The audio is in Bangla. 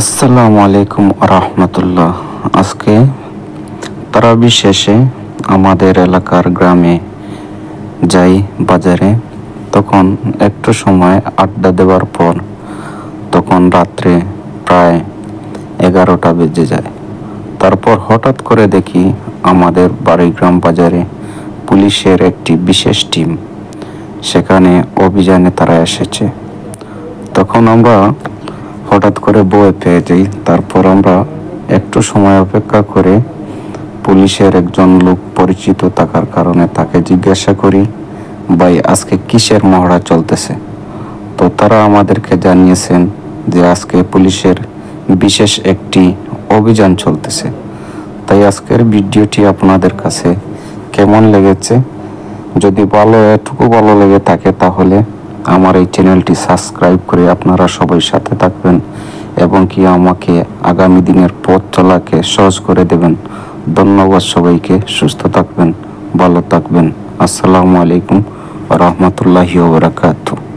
আসসালামু আলাইকুম রহমতুল্লাহ। আজকে তারাবি শেষে আমাদের এলাকার গ্রামে যাই বাজারে। তখন একটু সময় আড্ডা দেওয়ার পর তখন রাত্রে প্রায় 11টা বেজে যায়। তারপর হঠাৎ করে দেখি আমাদের বাড়িগ্রাম বাজারে পুলিশের একটি বিশেষ টিম সেখানে অভিযানে তারা এসেছে। তখন আমরা হঠাৎ করে ভয় পেয়ে যাই। তারপর আমরা একটু সময় অপেক্ষা করে পুলিশের একজন লোক পরিচিত থাকার কারণে তাকে জিজ্ঞাসা করি, ভাই আজকে কিসের মহড়া চলতেছে? তো তারা আমাদেরকে জানিয়েছেন যে আজকে পুলিশের বিশেষ একটি অভিযান চলতেছে। তাই আজকের ভিডিওটি আপনাদের কাছে কেমন লেগেছে, যদি এটুকু ভালো লেগে থাকে তাহলে আমার এই চ্যানেলটি সাবস্ক্রাইব করে আপনারা সবাই সাথে থাকবেন এবং কি আমাকে আগামী দিনের পথ চলাকে সহজ করে দেবেন। ধন্যবাদ সবাইকে। সুস্থ থাকবেন, ভালো থাকবেন। আসসালামু আলাইকুম রহমতুল্লাহি ওয়া বারাকাতুহু।